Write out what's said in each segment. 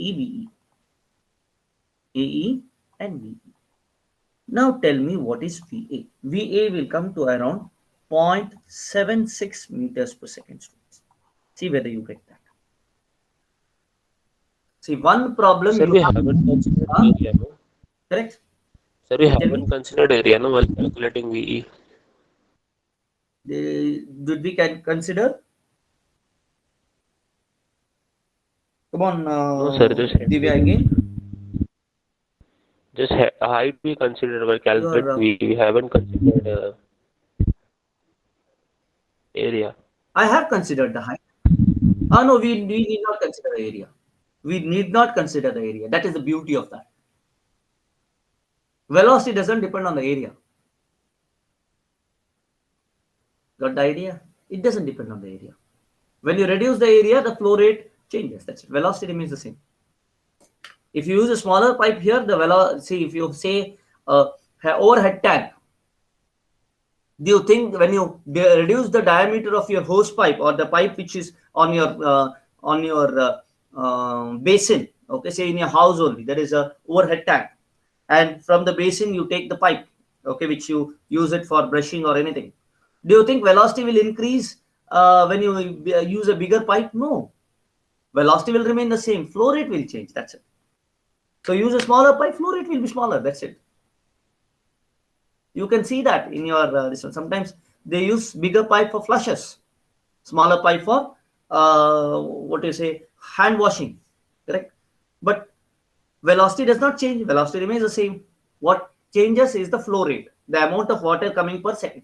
VE, AE and VE. Now tell me what is VA. VA will come to around 0.76 meters per second. See whether you get that. See, one problem Sir, you we have, haven't considered huh? area, no? Correct? Sir, we Tell me, haven't considered area, no, while calculating VE. did we can consider? Come on, No, sir, just Divya again. height we considered while Your, calculating VE. We haven't considered area. I have considered the height. Ah, no, we need not consider the area. We need not consider the area. That is the beauty of that. Velocity doesn't depend on the area. Got the idea? It doesn't depend on the area. When you reduce the area, the flow rate changes. That's it. Velocity remains the same. If you use a smaller pipe here, the velocity, see, if you say overhead tank, do you think when you reduce the diameter of your hose pipe or the pipe which is on your basin, okay, say in your house only, there is a overhead tank, and from the basin you take the pipe, okay, which you use it for brushing or anything. Do you think velocity will increase when you use a bigger pipe? No, velocity will remain the same. Flow rate will change. That's it. So use a smaller pipe, flow rate will be smaller. That's it. You can see that in your this one. Sometimes they use bigger pipe for flushes, smaller pipe for what do you say, hand washing, correct? But velocity does not change. Velocity remains the same. What changes is the flow rate, the amount of water coming per second.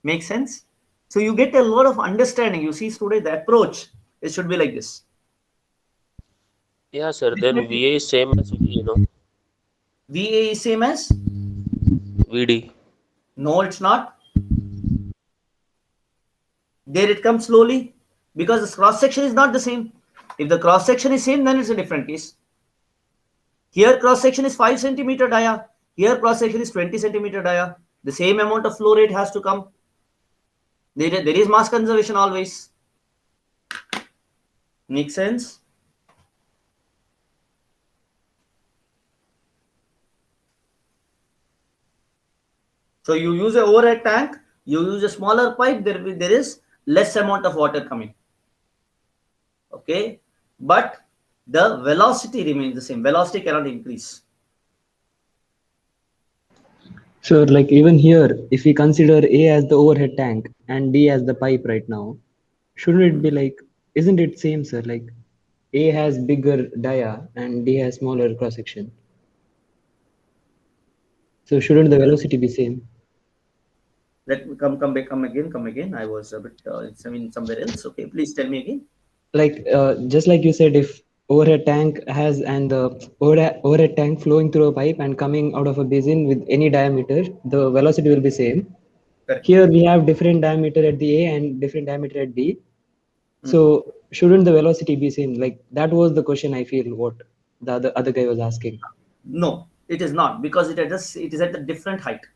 Make sense? So you get a lot of understanding. You see, today the approach, it should be like this. Yeah, sir, then Definitely. VA is same as VE, no? VA is same as? VD. No, it's not. There it comes slowly because the cross section is not the same. If the cross section is same, then it's a different case. Here cross section is 5 centimeter dia. Here cross section is 20 centimeter dia. The same amount of flow rate has to come. There is mass conservation always. Make sense? So you use a overhead tank, you use a smaller pipe, there is less amount of water coming. Okay, but the velocity remains the same. Velocity cannot increase. So, like even here, if we consider A as the overhead tank and D as the pipe right now, shouldn't it be like, isn't it same, sir? Like A has bigger dia and D has smaller cross section. So shouldn't the velocity be same? Let me come again. I was a bit, I mean, somewhere else. Okay, please tell me again. Like just like you said, if overhead tank has and the overhead tank flowing through a pipe and coming out of a basin with any diameter, the velocity will be same. Correct. Here we have different diameter at the A and different diameter at D. Mm. So shouldn't the velocity be same? Like that was the question I feel what the other guy was asking. No, it is not because it is at a different height.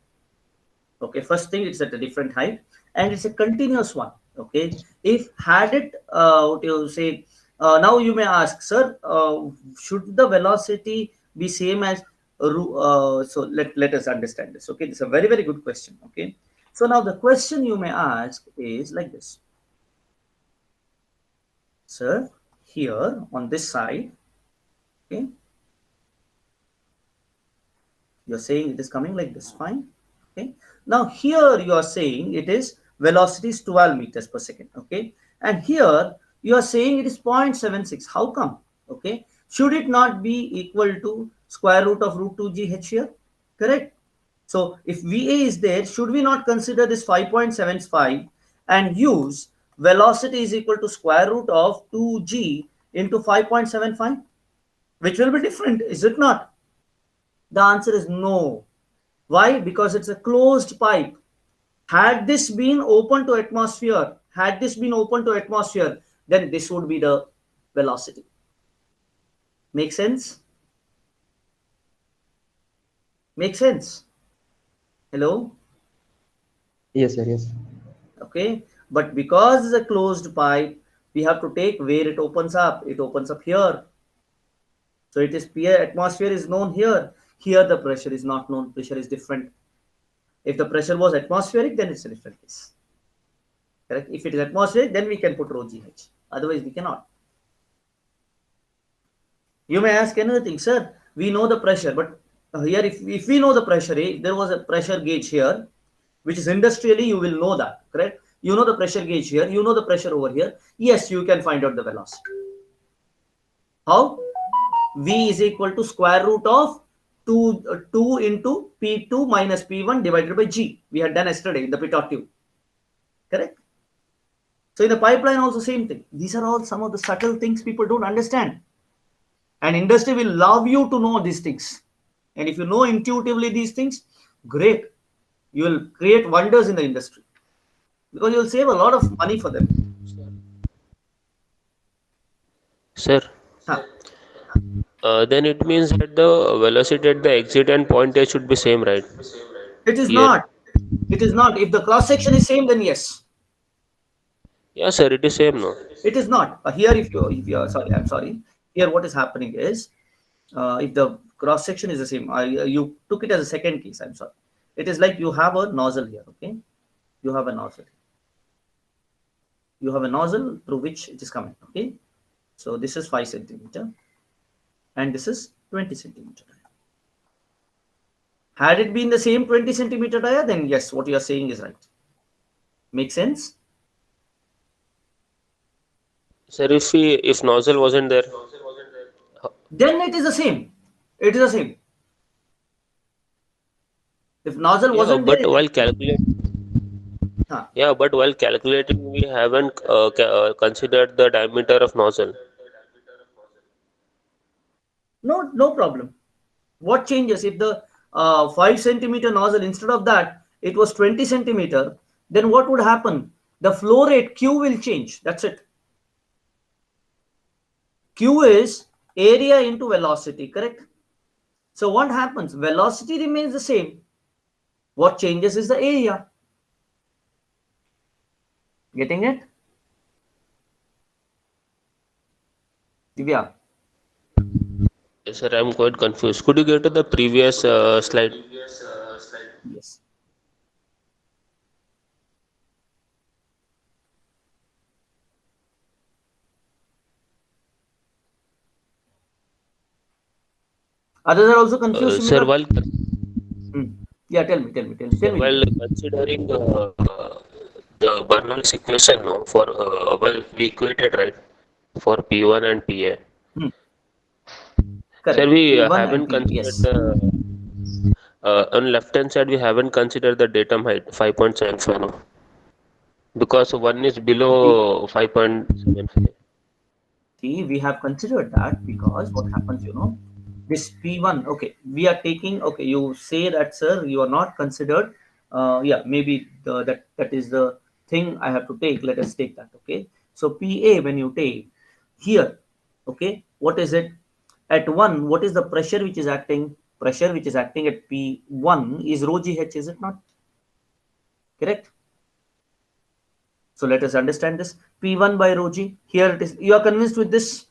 Okay, first thing, it's at a different height and it's a continuous one. Okay, if had it, what you say, now you may ask, sir, should the velocity be same as so let us understand this. Okay, this is a very good question. Okay, so now the question you may ask is like this, sir, here on this side, okay, you're saying it is coming like this, fine. Okay, now here you are saying it is velocity is 12 meters per second. Okay, and here you are saying it is 0.76. How come? Okay, should it not be equal to square root of root 2 gh here? Correct. So if VA is there, should we not consider this 5.75 and use velocity is equal to square root of 2g into 5.75, which will be different, is it not? The answer is no. Why? Because it's a closed pipe. Had this been open to atmosphere, then this would be the velocity. Make sense? Make sense? Hello? Yes, sir. Yes. Okay. But because it's a closed pipe, we have to take where it opens up. It opens up here. So it is atmosphere is known here. Here the pressure is not known. Pressure is different. If the pressure was atmospheric, then it's a different case. Correct? If it is atmospheric, then we can put rho GH. Otherwise, we cannot. You may ask another thing, sir. We know the pressure, but here, if we know the pressure, if there was a pressure gauge here, which is industrially, you will know that, correct? You know the pressure gauge here, you know the pressure over here. Yes, you can find out the velocity. How? V is equal to square root of 2 into P2 minus P1 divided by G. We had done yesterday in the pitot tube, correct? So in the pipeline also same thing. These are all some of the subtle things people don't understand. And industry will love you to know these things. And if you know intuitively these things, great. You will create wonders in the industry because you will save a lot of money for them. Sir, Huh. then it means that the velocity at the exit and point A should be same, right? It is Here. not. It is not. If the cross section is same, then yes. Yeah, sir, it is same, no? It is not. Here, if you are sorry, I'm sorry. Here, what is happening is, if the cross section is the same, you took it as a second case. I'm sorry. It is like you have a nozzle here. Okay, you have a nozzle. You have a nozzle through which it is coming. Okay, so this is 5 centimeter, and this is 20 centimeter. Had it been the same 20 centimeter dia, then yes, what you are saying is right. Make sense? Sir, if nozzle wasn't there, Then it is the same. It is the same. If nozzle yeah, wasn't but there, while calculating, huh. yeah, but while calculating, we haven't considered the diameter of nozzle. No problem. What changes if the 5 centimeter nozzle, instead of that, it was 20 centimeter, then what would happen? The flow rate Q will change. That's it. Q is area into velocity, correct? So what happens? Velocity remains the same. What changes is the area. Getting it? Divya. Yes, sir, I'm quite confused. Could you go to the previous slide? Yes. Others are also confused. Sir, similar- while Yeah, tell me. while considering the Bernoulli's equation, no, for well, we equated right for P1 and PA. Correct. Sir, we P1 and haven't P, considered yes. on left hand side we haven't considered the datum height 5.75, no, because one is below 5.75. See, we have considered that because what happens, this P1, okay, we are taking, okay, you say that, sir, you are not considered, yeah, maybe that is the thing I have to take. Let us take that, okay. So PA, when you take here, okay, what is it? At 1, what is the pressure which is acting? Pressure which is acting at P1 is rho GH, is it not? Correct? So let us understand this. P1 by rho G. Here it is. You are convinced with this?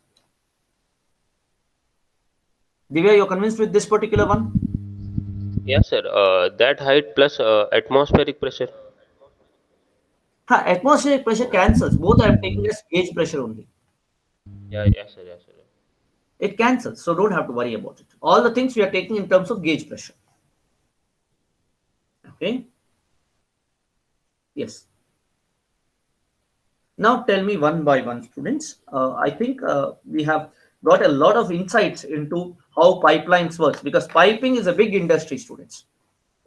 Divya, you are convinced with this particular one? Yes, sir. That height plus atmospheric pressure. Atmospheric pressure cancels. Both I am taking as gauge pressure only. Yeah, yes, sir. Yes, sir. It cancels. So don't have to worry about it. All the things we are taking in terms of gauge pressure. Okay. Yes. Now tell me one by one, students. I think we have got a lot of insights into how pipelines works, because piping is a big industry, students.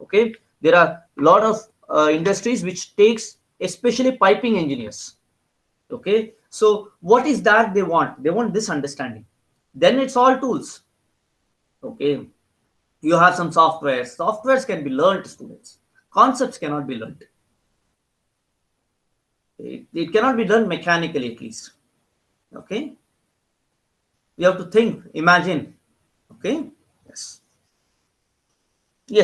Okay, there are a lot of industries which takes especially piping engineers. Okay, so what is that they want? They want this understanding. Then it's all tools. Okay, you have some softwares. Softwares can be learned, students. Concepts cannot be learned. It cannot be done mechanically, at least. Okay, you have to think, imagine. Okay, yes.